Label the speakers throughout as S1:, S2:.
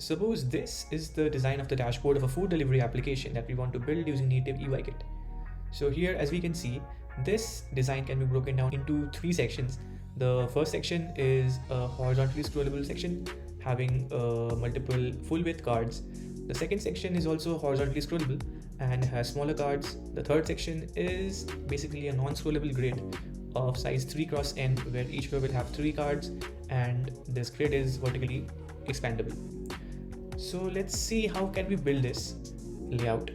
S1: Suppose this is the design of the dashboard of a food delivery application that we want to build using native UIKit. So here, as we can see, this design can be broken down into 3 sections. The first section is a horizontally scrollable section having multiple full width cards. The second section is also horizontally scrollable and has smaller cards. The third section is basically a non-scrollable grid of size 3x n, where each row will have 3 cards and this grid is vertically expandable. So let's see how can we build this layout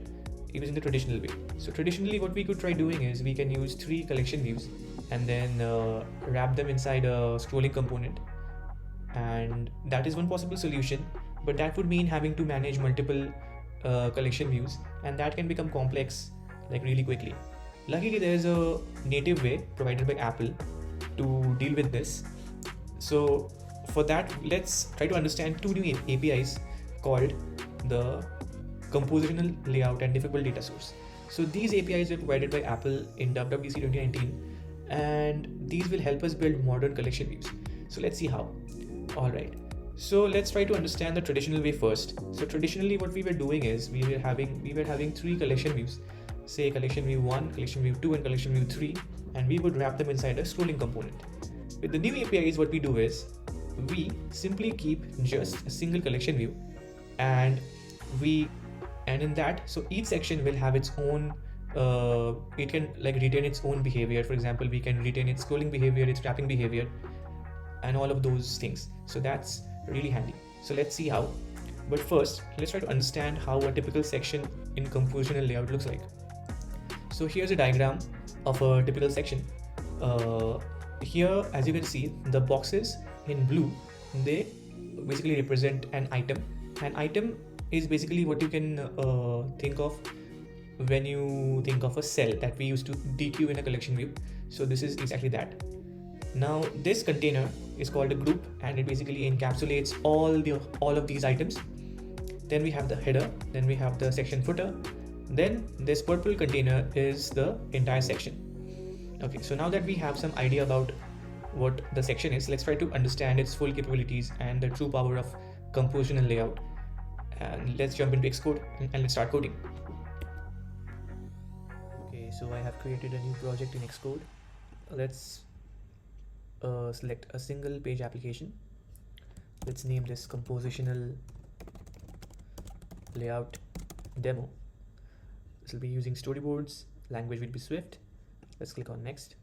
S1: using the traditional way. So traditionally what we could try doing is we can use 3 collection views and then wrap them inside a scrolling component, and that is one possible solution, but that would mean having to manage multiple collection views, and that can become complex like really quickly. Luckily there is a native way provided by Apple to deal with this. So for that, let's try to understand 2 new APIs called the Compositional Layout and Diffable Datasource. So these APIs were provided by Apple in WWDC 2019, and these will help us build modern collection views. So let's see how. Alright, so let's try to understand the traditional way first. So traditionally what we were doing is we were having 3 collection views, say collection view 1, collection view 2 and collection view 3, and we would wrap them inside a scrolling component. With the new APIs, what we do is we simply keep just a single collection view, and in that, so each section will have its own it can like retain its own behavior. For example, we can retain its scrolling behavior, its wrapping behavior, and all of those things. So that's really handy. So let's see how. But first, let's try to understand how a typical section in compositional layout looks like. So here's a diagram of a typical section. Here, as you can see, the boxes in blue, they basically represent an item. An item is basically what you can think of when you think of a cell that we used to dequeue in a collection view. So this is exactly that. Now this container is called a group, and it basically encapsulates all of these items. Then we have the header, then we have the section footer, then this purple container is the entire section. Okay, so now that we have some idea about what the section is, let's try to understand its full capabilities and the true power of compositional layout. And let's jump into Xcode and let's start coding. Okay, so I have created a new project in Xcode. Let's select a single page application. Let's name this Compositional Layout Demo. This will be using storyboards. Language will be Swift. Let's click on next.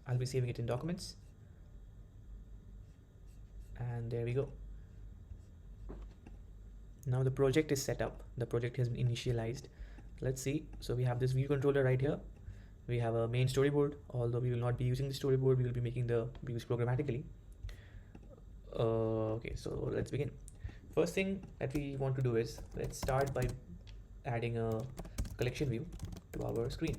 S1: I'll be saving it in documents. And there we go. Now the project is set up. The project has been initialized. Let's see. So we have this ViewController right here. We have a main storyboard. Although we will not be using the storyboard, we will be making the views programmatically. Okay, so let's begin. First thing that we want to do is let's start by adding a collection view to our screen.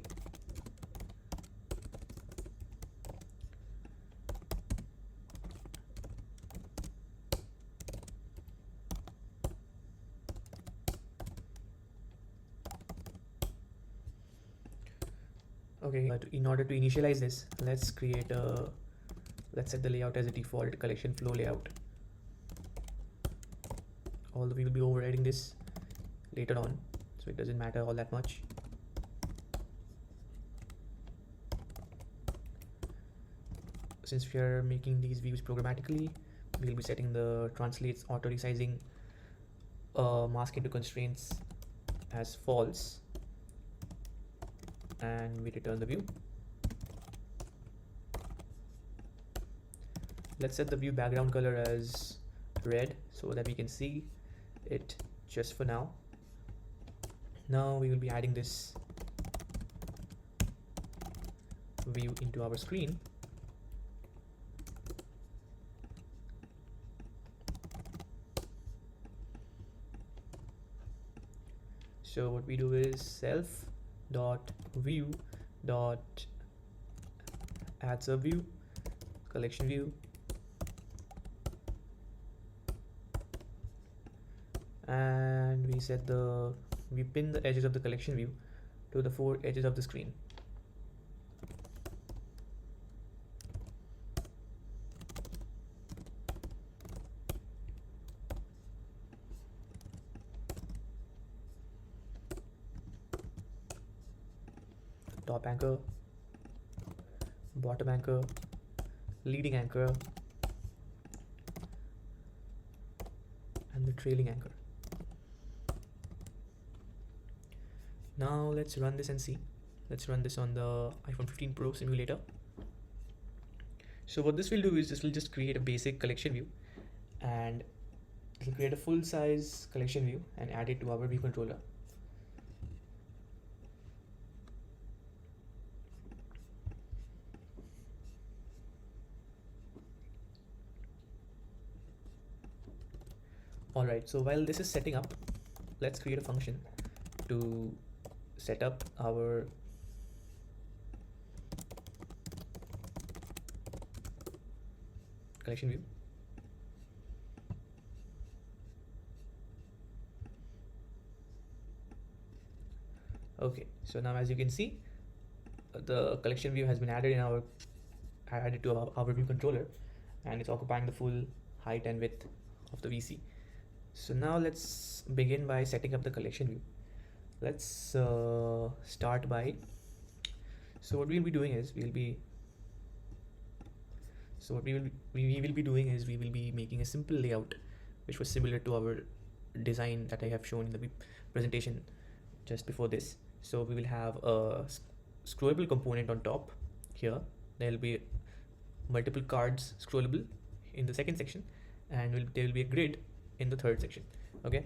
S1: Okay, but in order to initialize this, let's set the layout as a default collection flow layout. Although we will be overriding this later on, so it doesn't matter all that much. Since we are making these views programmatically, we'll be setting the translates auto resizing mask into constraints as false, and we return the view. Let's set the view background color as red so that we can see it just for now. Now we will be adding this view into our screen. So what we do is self dot view dot add subview collection view, and we pin the edges of the collection view to the 4 edges of the screen. top anchor, bottom anchor, leading anchor, and the trailing anchor. Now let's run this and see. Let's run this on the iPhone 15 Pro simulator. So what this will do is this will just create a basic collection view, and it will create a full size collection view and add it to our ViewController. Alright, so while this is setting up, let's create a function to set up our collection view. Okay, so now as you can see, the collection view has been added to our ViewController, and it's occupying the full height and width of the VC. So now let's begin by setting up the collection view. Let's start by, so what we'll be doing is we will be making a simple layout which was similar to our design that I have shown in the presentation just before this. So we will have a scrollable component on top here. There will be multiple cards scrollable in the second section, and there will be a grid in the third section. Okay,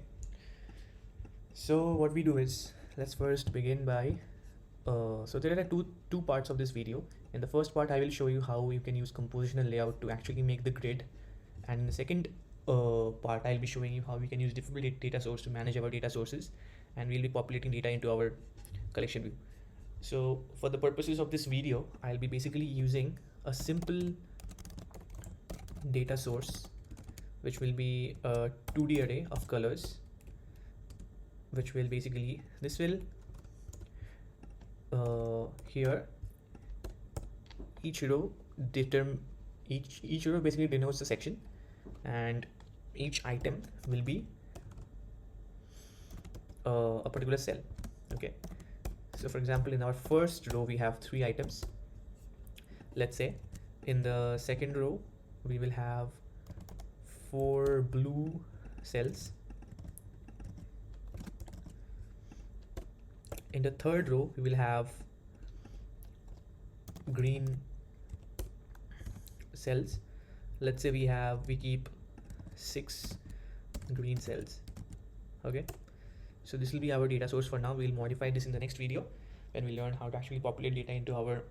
S1: so what we do is, let's first begin by so there are two parts of this video. In the first part I will show you how you can use compositional layout to actually make the grid, and in the second part I'll be showing you how we can use different data source to manage our data sources, and we'll be populating data into our collection view. So for the purposes of this video, I'll be basically using a simple data source which will be a 2D array of colors, which will basically, this will here each row basically denotes the section, and each item will be a particular cell. Okay, so for example, in our first row we have 3 items. Let's say in the second row we will have 4 blue cells. In the third row we will have green cells. Let's say we keep 6 green cells. Okay, so this will be our data source for now. We'll modify this in the next video when we learn how to actually populate data into our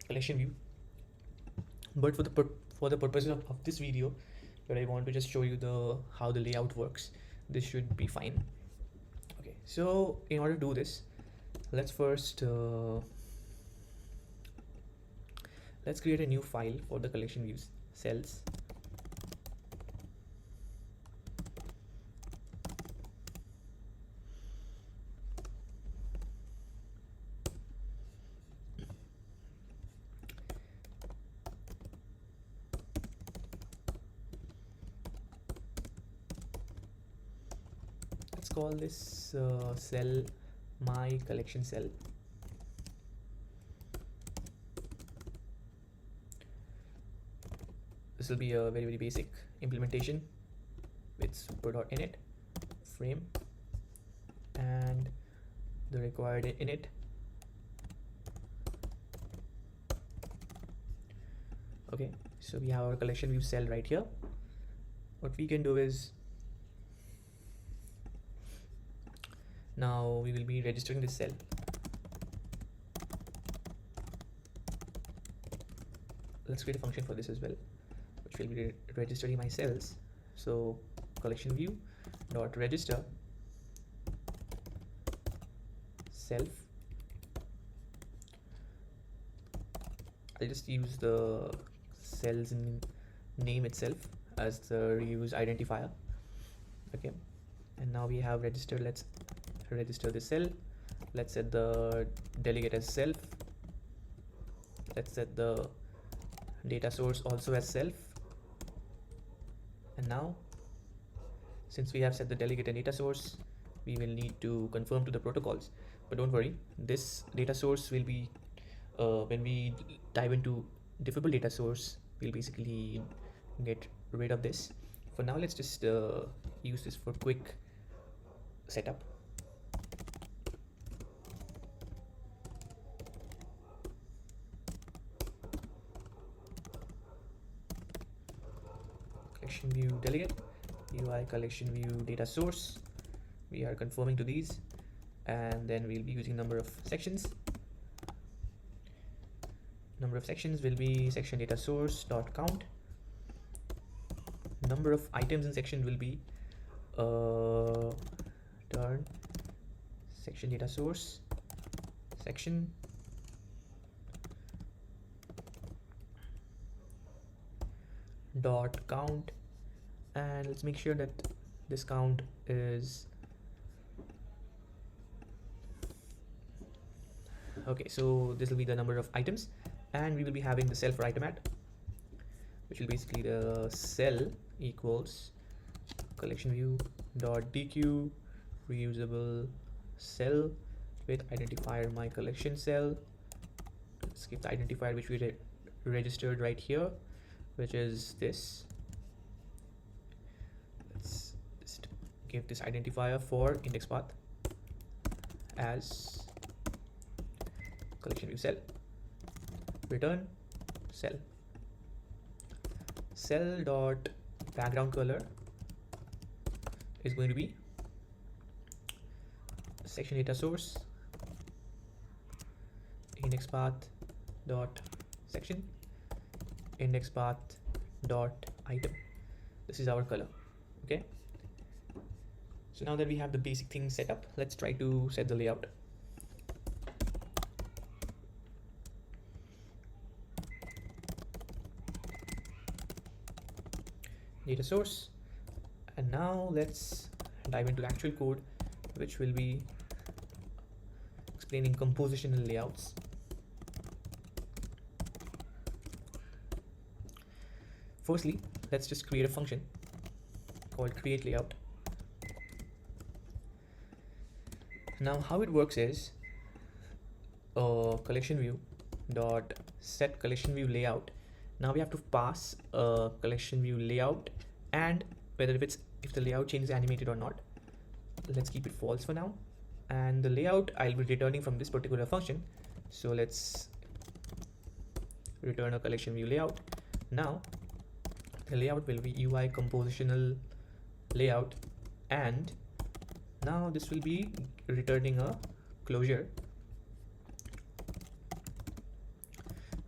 S1: collection view. But for the purposes of this video, but I want to just show you how the layout works. This should be fine. Okay, so in order to do this, let's first let's create a new file for the collection views cells. Let's call this cell my collection cell. This will be a very basic implementation with super.init frame and the required init. Okay, so we have our collection view cell right here. What we can do is, now we will be registering this cell. Let's create a function for this as well, which will be registering my cells. So collection view dot register self. I'll just use the cells in name itself as the reuse identifier. Okay, and now we have registered. Let's register the cell. Let's set the delegate as self. Let's set the data source also as self. And now, since we have set the delegate and data source, we will need to confirm to the protocols. But don't worry, this data source will be when we dive into diffable data source, we'll basically get rid of this. For now, let's just use this for quick setup. Collection view delegate, UICollectionView data source. We are conforming to these, and then we'll be using number of sections. Number of sections will be section data source dot count. Number of items in section will be turn section data source section dot count, and let's make sure that this count is okay. So this will be the number of items, and we will be having the cell for item at, which will basically the cell equals collection view dot dq reusable cell with identifier my collection cell. Let's give the identifier which we registered right here, which is this. Let's just give this identifier for index path as collection view cell. Return cell. Cell dot background color is going to be section data source index path dot section index path dot item. This is our color. Okay, so now that we have the basic things set up, let's try to set the layout. Data source, and now let's dive into the actual code, which will be explaining compositional layouts. Firstly, let's just create a function called create layout. Now how it works is collection view dot set collection view layout. Now we have to pass a collection view layout and whether if the layout change is animated or not. Let's keep it false for now, and the layout I'll be returning from this particular function. So let's return a collection view layout. Now the layout will be UI compositional layout, and now this will be returning a closure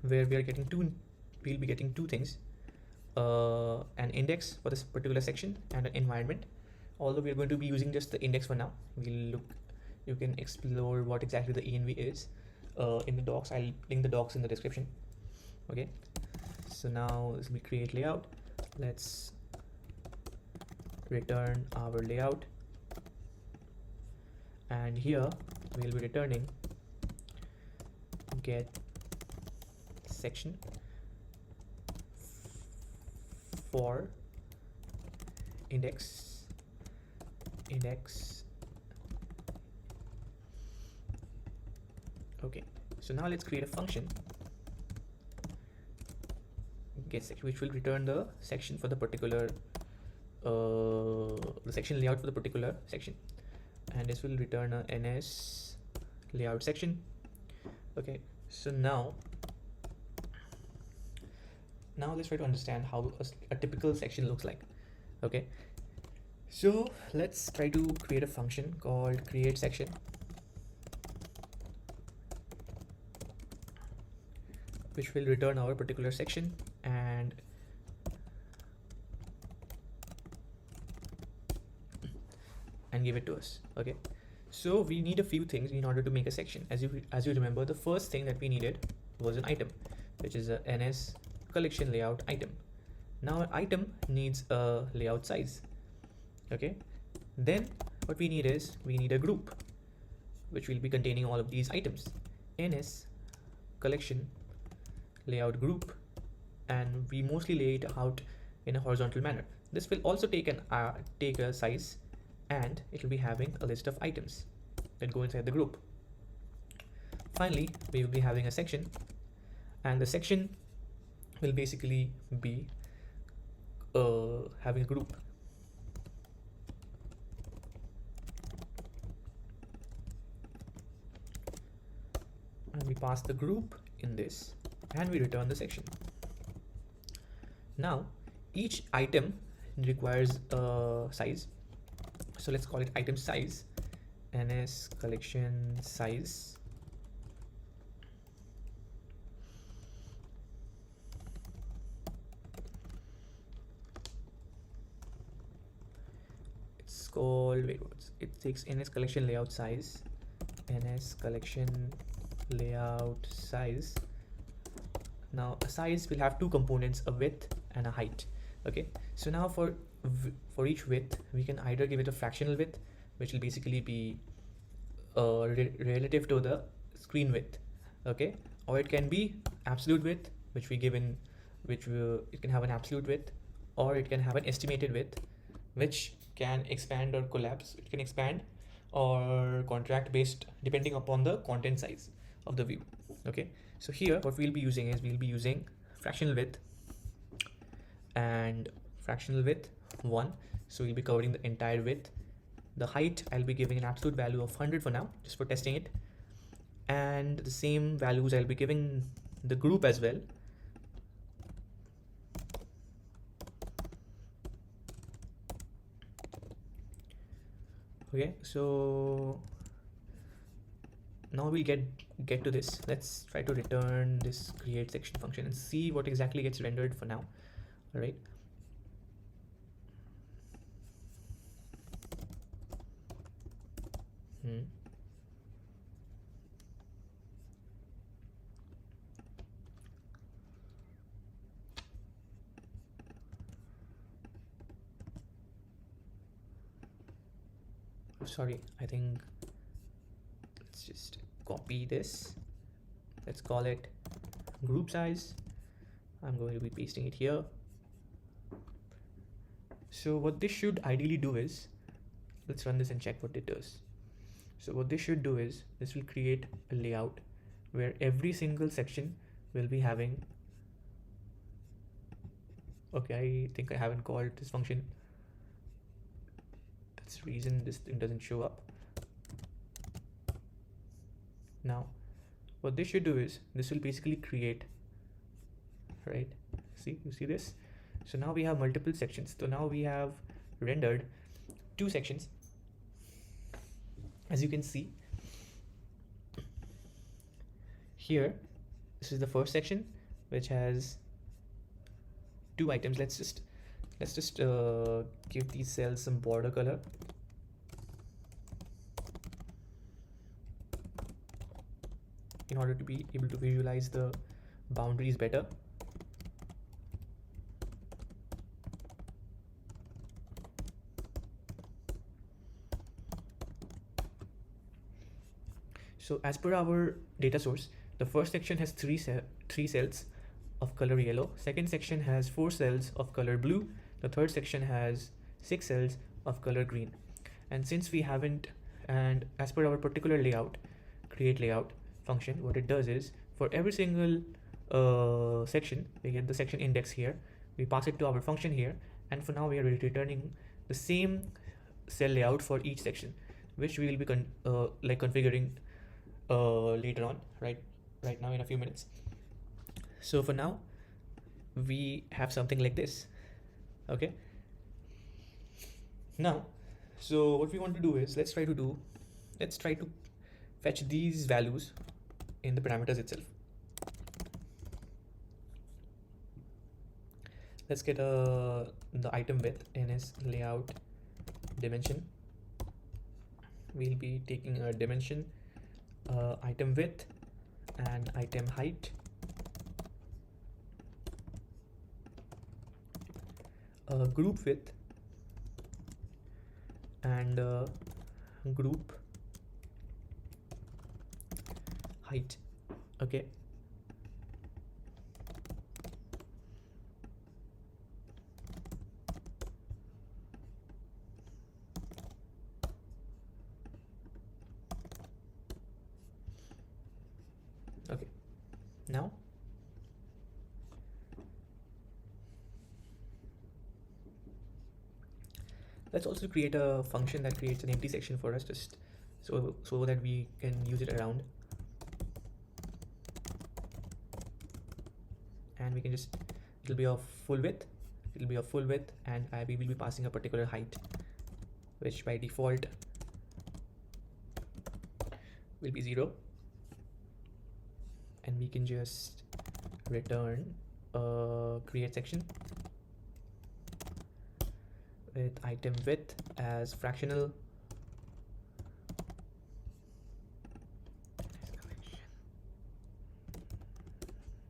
S1: where we'll be getting two things, an index for this particular section and an environment. Although we're going to be using just the index for now, you can explore what exactly the env is in the docs. I'll link the docs in the description. Okay, so now this will be create layout. Let's return our layout, and here we'll be returning get section for index. Okay, so now let's create a function get section, which will return the section for the particular the section layout for the particular section, and this will return a ns layout section. Okay, so now let's try to understand how a typical section looks like. Okay, so let's try to create a function called create section, which will return our particular section and give it to us. Okay, so we need a few things in order to make a section. As you remember, the first thing that we needed was an item, which is a ns collection layout item. Now an item needs a layout size. Okay, then what we need is a group which will be containing all of these items, ns collection layout group, and we mostly lay it out in a horizontal manner. This will also take a size and it will be having a list of items that go inside the group. Finally, we will be having a section, and the section will basically be having a group. And we pass the group in this, and we return the section. Now, each item requires a size. So let's call it item size, ns collection size. It's called, wait, it takes ns collection layout size, ns collection layout size. Now a size will have two components, a width and a height. Okay, so now for each width, we can either give it a fractional width, which will basically be relative to the screen width, okay, or it can be absolute width, which we give in, it can have an absolute width, or it can have an estimated width, which can expand or collapse. It can expand or contract based depending upon the content size of the view. Okay, so here what we'll be using is, we'll be using fractional width and fractional width 1, so we'll be covering the entire width. The height, I'll be giving an absolute value of 100 for now, just for testing it, and the same values I'll be giving the group as well. Okay, so now we'll get to this. Let's try to return this create section function and see what exactly gets rendered for now. All right. Sorry, I think let's just copy this. Let's call it group size. I'm going to be pasting it here. So what this should ideally do is, let's run this and check what it does. So what this should do is, this will create a layout where every single section will be having, okay, I think I haven't called this function. That's the reason this thing doesn't show up. Now, what this should do is, this will basically create, right? See, you see this? So now we have multiple sections. So now we have rendered 2 sections. As you can see here, this is the first section, which has 2 items. Let's just give these cells some border color. In order to be able to visualize the boundaries better. So as per our data source, the first section has 3 cells of color yellow. Second section has 4 cells of color blue. The third section has 6 cells of color green. And since we haven't, and as per our particular layout, create layout function, what it does is, for every single section, we get the section index here, we pass it to our function here, and for now we are returning the same cell layout for each section, which we will be configuring later on, right now in a few minutes. So for now, we have something like this. Okay. Now, so what we want to do is, let's try to fetch these values in the parameters itself. Let's get the item width ns layout dimension. We'll be taking a dimension, item width and item height, group width and group height. Okay. Now let's also create a function that creates an empty section for us, just so that we can use it around, and we can just, it'll be of full width, and we will be passing a particular height, which by default will be 0, and we can just return a create section with item width as fractional,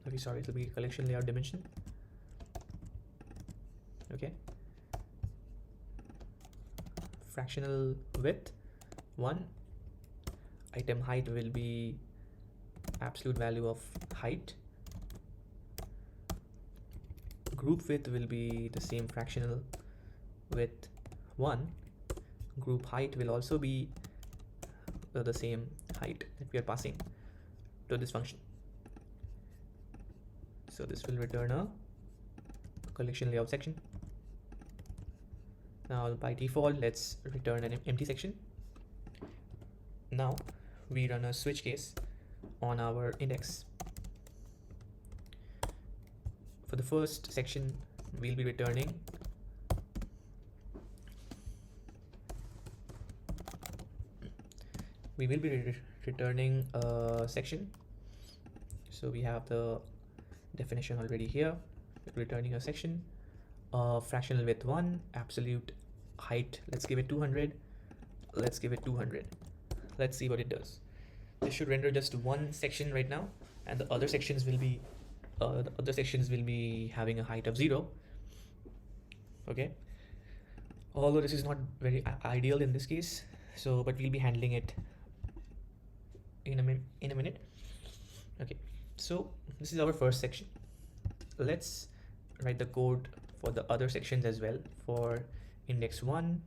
S1: okay, sorry, it will be collection layout dimension. Okay, fractional width 1, item height will be absolute value of height, group width will be the same fractional width 1, group height will also be the same height that we are passing to this function. So this will return a collection layout section. Now by default, let's return an empty section. Now we run a switch case on our index. For the first section, we'll be returning returning a section. So we have the definition already here. We're returning a section, fractional width 1, absolute height, let's give it 200, let's give it 200. Let's see what it does. This should render just one section right now, and the other sections will be having a height of 0. Okay, although this is not very ideal in this case, so but we'll be handling it in a minute. Okay, so this is our first section. Let's write the code for the other sections as well. For index 1,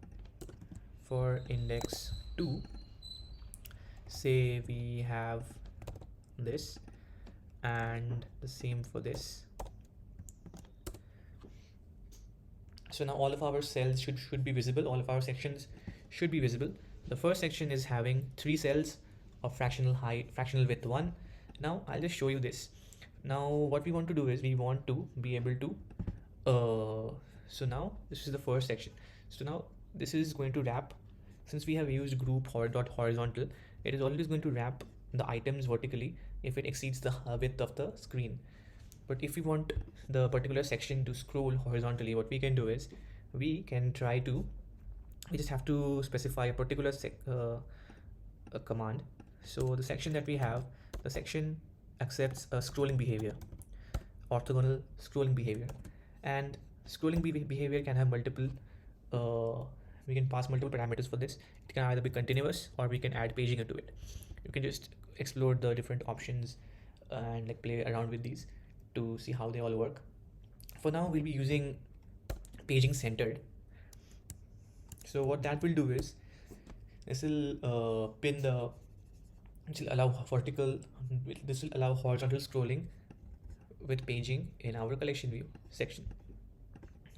S1: for index 2, say we have this, and the same for this. So now all of our cells should be visible, all of our sections should be visible. The first section is having 3 cells of fractional width 1. Now I'll just show you this. Now what we want to do is we want to be able to so now this is the first section. So now this is going to wrap, since we have used group horizontal, it is always going to wrap the items vertically if it exceeds the width of the screen. But if we want the particular section to scroll horizontally, what we can do is we just have to specify a particular a command. So the section that we have, the section accepts a scrolling behavior, orthogonal scrolling behavior, and scrolling behavior can have multiple we can pass multiple parameters for this. It can either be continuous or we can add paging into it. You can just explore the different options and like play around with these to see how they all work. For now, we'll be using paging centered. So what that will do is this will allow horizontal scrolling with paging in our collection view section.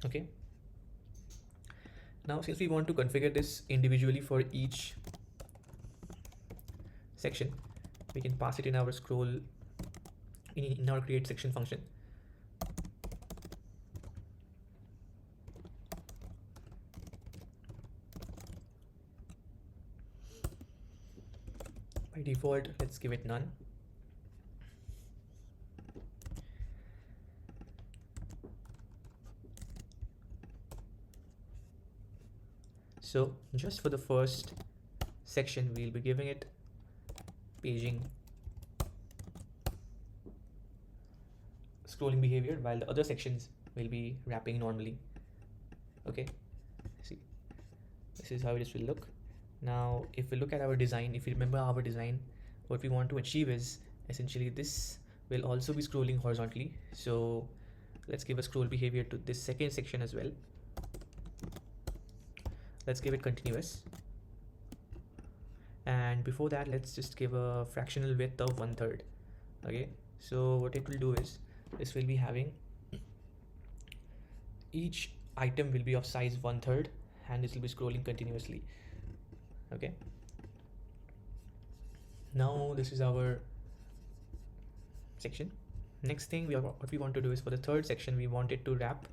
S1: Okay. Now, since we want to configure this individually for each section, we can pass it in our scroll in our create section function. By default, let's give it none. So just for the first section, we'll be giving it paging scrolling behavior, while the other sections will be wrapping normally. Okay, see, this is how it will look. Now, if we look at our design, if you remember our design, what we want to achieve is essentially this will also be scrolling horizontally. So let's give a scroll behavior to this second section as well. Let's give it continuous. And before that, let's just give a fractional width of 1/3. Okay, So what it will do is, this will be having each item will be of size 1/3, and this will be scrolling continuously. Okay, now this is our section. Next thing what we want to do is, for the third section, we want it to wrap.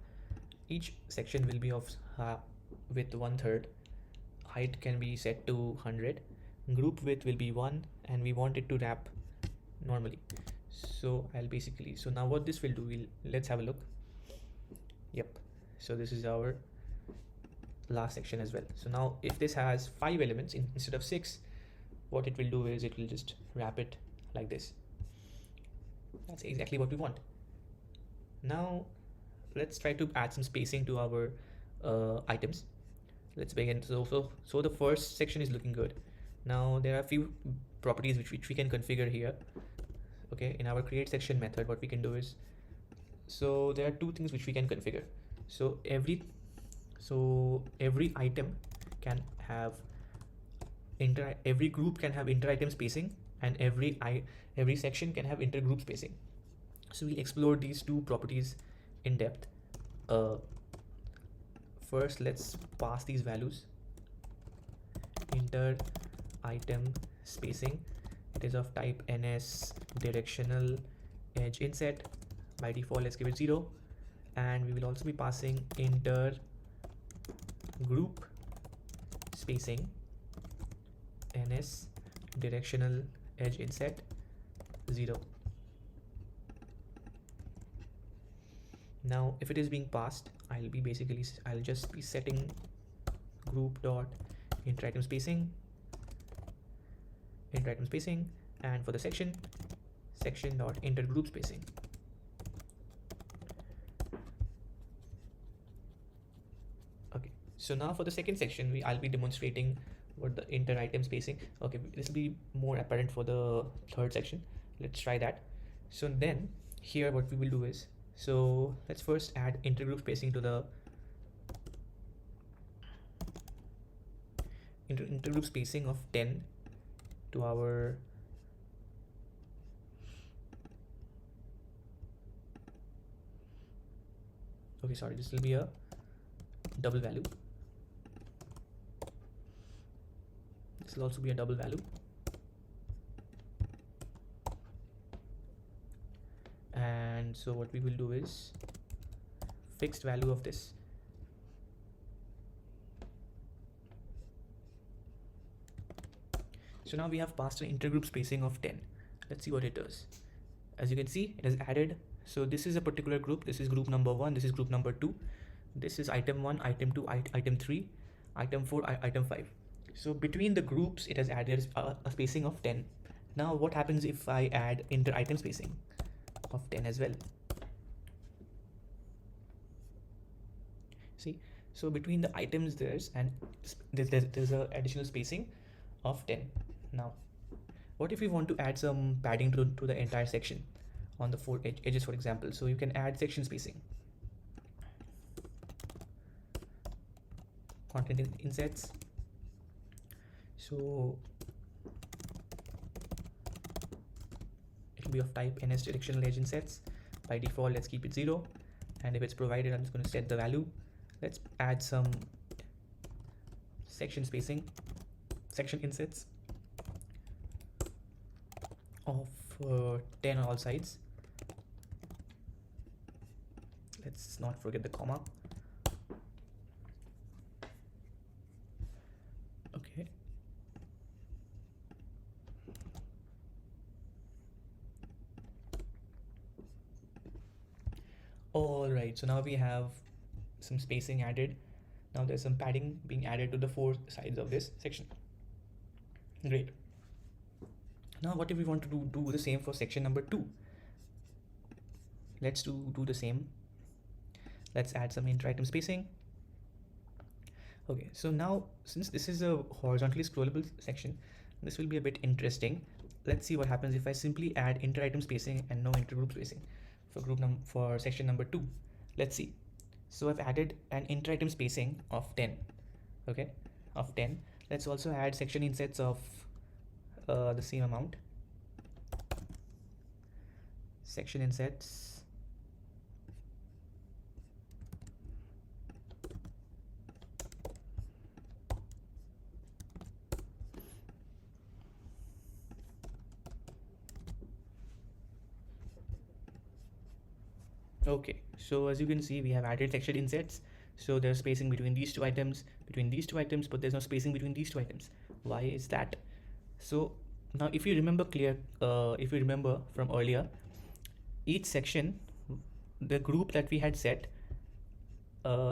S1: Each section will be of width 1/3, height can be set to 100, group width will be 1, and we want it to wrap normally. So so now what this will do, let's have a look. Yep, so this is our last section as well. So now if this has 5 elements instead of 6, what it will do is it will just wrap it like this. That's exactly what we want. Now let's try to add some spacing to our items. Let's begin. So the first section is looking good. Now there are a few properties which we can configure here. Okay, in our create section method, what we can do is, so there are 2 things which we can configure. So every item can have every group can have inter-item spacing, and every section can have intergroup spacing. So we'll explore these 2 properties in depth. First, let's pass these values. interItemSpacing, it is of type NS directional edge inset. By default, let's give it 0, and we will also be passing interGroupSpacing NS directional edge inset 0. Now if it is being passed, I'll just be setting group dot interItemSpacing, and for the section dot interGroupSpacing. Okay, so now for the second section, I'll be demonstrating what the inter-item spacing. Okay, this will be more apparent for the third section. Let's try that. So then here what we will do is, so let's first add intergroup spacing to the intergroup spacing of 10 to our okay, sorry, this will be a double value. This will also be a double value. And so what we will do is fixed value of this. So now we have passed an intergroup spacing of 10. Let's see what it does. As you can see, it has added. So this is a particular group. This is group number 1. This is group number 2. This is item 1, item 2, item 3, item 4, item 5. So between the groups, it has added a spacing of 10. Now what happens if I add inter-item spacing of 10 as well? See, so between the items there's an additional spacing of 10. Now what if we want to add some padding to the entire section on the 4 edges, for example? So you can add section spacing, contentInsets. So it will be of type NS directional edge insets. By default, let's keep it 0, and if it's provided, I'm just going to set the value. Let's add some section spacing, section insets of 10 on all sides. Let's not forget the comma. Okay. All right, so now we have some spacing added. Now there's some padding being added to the 4 sides of this section. Great. Now what if we want to do the same for section number 2? Let's do the same. Let's add some inter-item spacing. Okay, so now since this is a horizontally scrollable section, this will be a bit interesting. Let's see what happens if I simply add inter-item spacing and no intergroup spacing for section number 2. Let's see. So I've added an inter-item spacing of 10. Okay, of 10. Let's also add section insets of the same amount. section insets. Okay, so as you can see, we have added section insets. So there's spacing between these two items, but there's no spacing between these two items. Why is that? So now if you remember from earlier, each section, the group that we had set,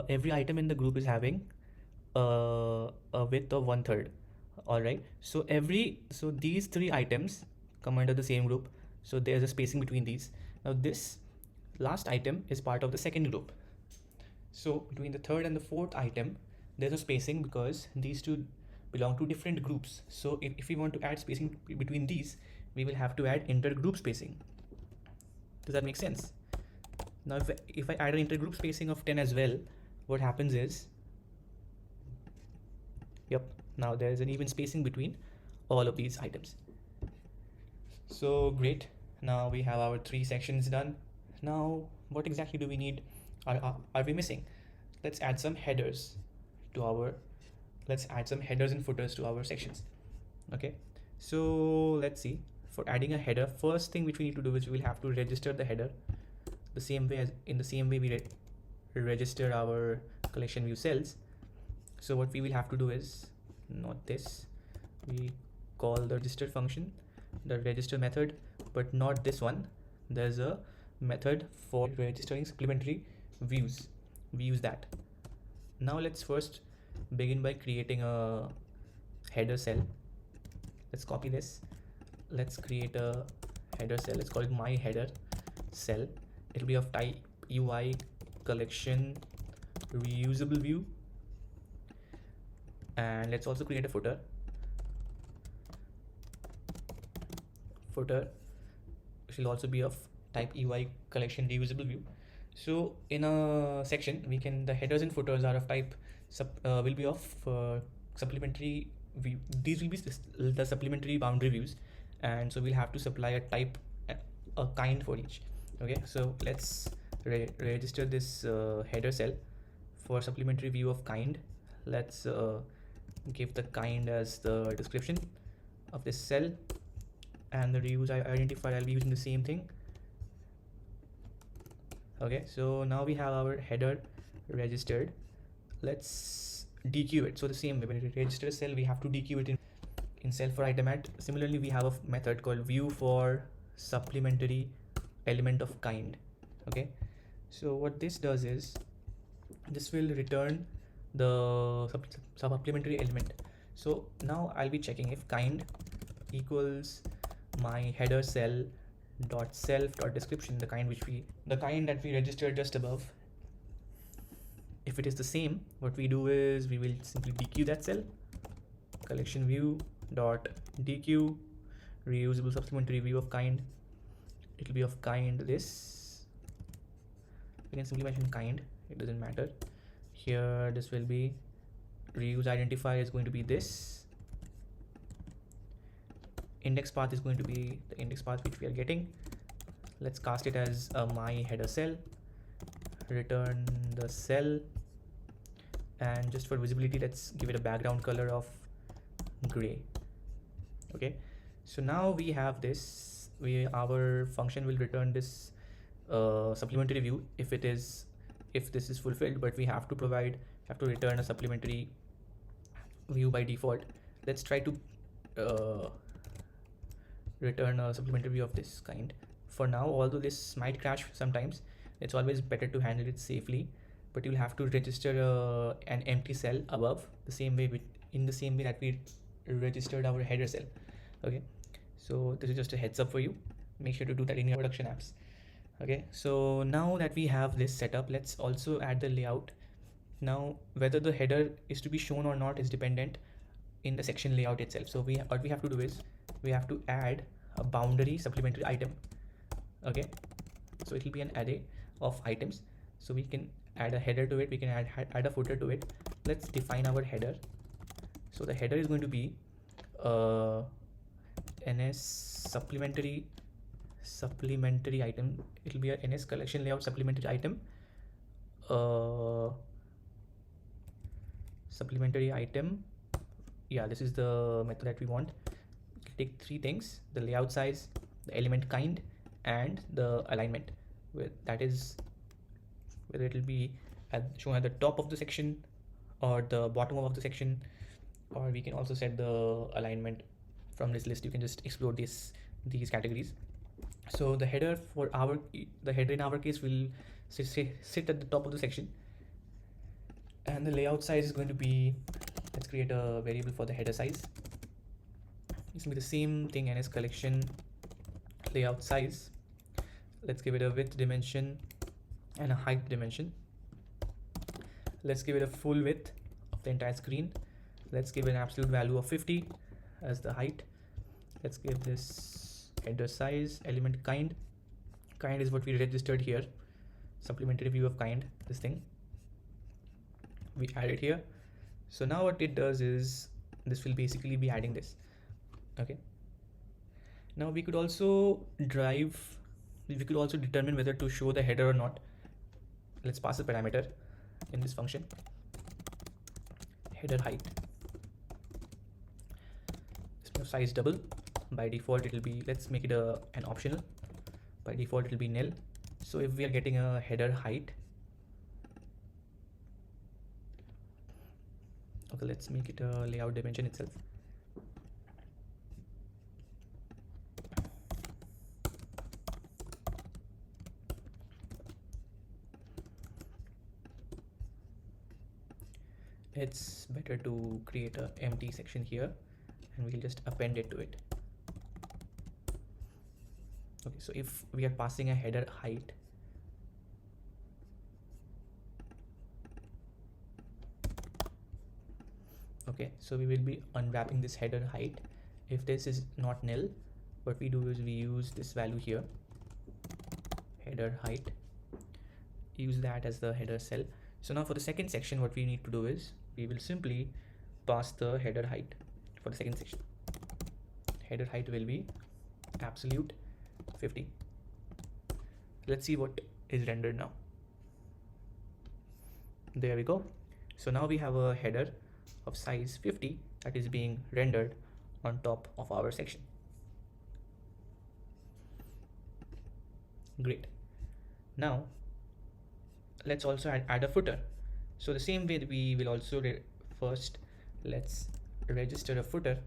S1: every item in the group is having a width of 1/3. All right, so these three items come under the same group, so there's a spacing between these. Now this last item is part of the second group, so between the third and the fourth item there's a spacing because these two belong to different groups. So if we want to add spacing between these, we will have to add interGroupSpacing. Does that make sense? Now if I add an intergroup spacing of 10 as well, what happens is, yep, now there is an even spacing between all of these items. So great, now we have our 3 sections done. Now what exactly do we need, are we missing? Let's add some headers and footers to our sections. Okay, so let's see. For adding a header, first thing which we need to do is we will have to register the header the same way we register our collection view cells. So what we will have to do is, not this, we call the register function, the register method, but not this one. There's a method for registering supplementary views. We use that. Now let's first begin by creating a header cell. Let's copy this. Let's create a header cell. Let's call it my header cell. It'll be of type UI collection reusable view. And let's also create a footer. Footer will also be of type UI collection reusable view. So in a section, the headers and footers are of type will be of supplementary view. These will be the supplementary boundary views, and so we'll have to supply a type, a kind for each. Okay, so let's register this header cell for supplementary view of kind. Let's give the kind as the description of this cell, and the reuse identifier, I'll be using the same thing. Okay, so now we have our header registered. Let's dequeue it. So the same way, when we register a cell, we have to dequeue it in cell for item at. Similarly, we have a method called view for supplementary element of kind. Okay, so what this does is, this will return the supplementary element. So now I'll be checking if kind equals my header cell dot self dot description, the kind that we registered just above. If it is the same, what we do is we will simply dequeue that cell. Collection view dot dequeue reusable supplementary view of kind. It'll be of kind this. We can simply mention kind, it doesn't matter. Here this will be reuse identifier is going to be this. Index path is going to be the index path which we are getting. Let's cast it as a my header cell. Return the cell, and just for visibility, let's give it a background color of gray. Okay, so now we have this. Our function will return this supplementary view if this is fulfilled, but we have to return a supplementary view by default. Let's try to return a supplementary view of this kind. For now, although this might crash sometimes, it's always better to handle it safely, but you'll have to register an empty cell above in the same way that we registered our header cell. Okay, so this is just a heads up for you. Make sure to do that in your production apps. Okay, so now that we have this set up, let's also add the layout. Now whether the header is to be shown or not is dependent in the section layout itself. So what we have to do is we have to add a boundary supplementary item. Okay, so it will be an array of items, so we can add a header to it, we can add a footer to it. Let's define our header. So the header is going to be ns supplementary supplementary item. It'll be a NS collection layout supplementary item. Supplementary item. Yeah, this is the method that we want. It'll take three things: the layout size, the element kind, and the alignment. That is whether it will be shown at the top of the section or the bottom of the section, or we can also set the alignment from this list. You can just explore these categories. So the header in our case will sit at the top of the section, and the layout size is going to be, let's create a variable for the header size. It's going to be the same thing, NS collection layout size. Let's give it a width dimension and a height dimension. Let's give it a full width of the entire screen. Let's give an absolute value of 50 as the height. Let's give this header size, element kind. Kind is what we registered here. Supplementary view of kind, this thing. We add it here. So now what it does is, this will basically be adding this. Okay. Now we could also determine whether to show the header or not. Let's pass a parameter in this function, header height. Size double. By default it will be, let's make it an optional. By default it will be nil. So if we are getting a header height, okay, let's make it a layout dimension itself. It's better to create an empty section here, and we'll just append it to it. Okay, so if we are passing a header height, okay, so we will be unwrapping this header height. If this is not nil, what we do is we use this value here, header height, use that as the header cell. So now for the second section, what we need to do is we will simply pass the header height for the second section. Header height will be absolute 50. Let's see what is rendered now. There we go. So now we have a header of size 50 that is being rendered on top of our section. Great. Now let's also add a footer. So the same way that we will also first let's register a footer,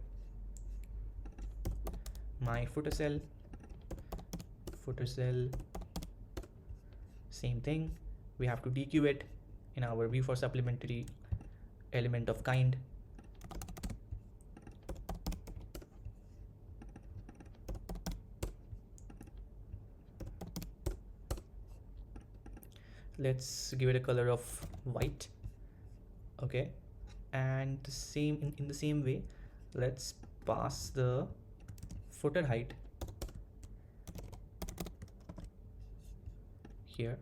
S1: my footer cell, same thing. We have to dequeue it in our view for supplementary element of kind. Let's give it a color of white. Okay, and the same in the same way, let's pass the footer height here.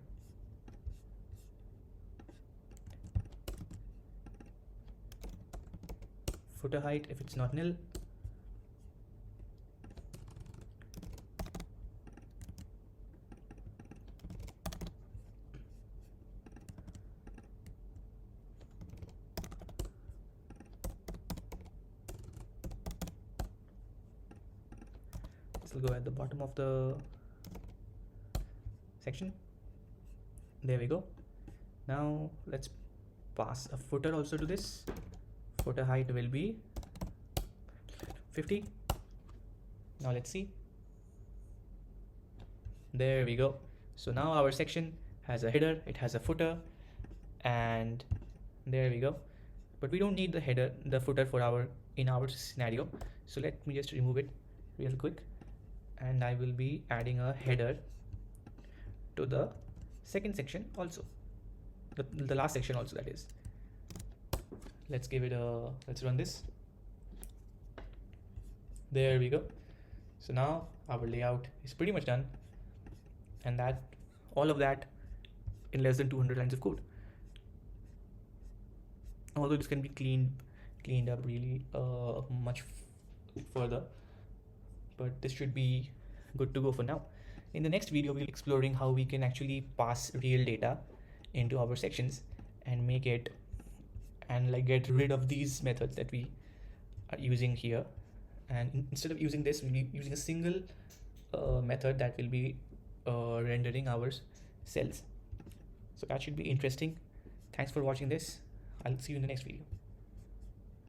S1: Footer height, if it's not nil, this will go at the bottom of the section. There we go. Now let's pass a footer also to this. Footer height will be 50. Now let's see. There we go. So now our section has a header, it has a footer, and there we go. But we don't need the footer in our scenario. So let me just remove it real quick, and I will be adding a header to the second section also, the last section also, that is. Let's run this. There we go. So now our layout is pretty much done, and all of that in less than 200 lines of code. Although this can be cleaned up really much further, but this should be good to go for now. In the next video, we'll be exploring how we can actually pass real data into our sections and make it and like get rid of these methods that we are using here. And instead of using this, we'll be using a single method that will be rendering our cells. So that should be interesting. Thanks for watching this. I'll see you in the next video.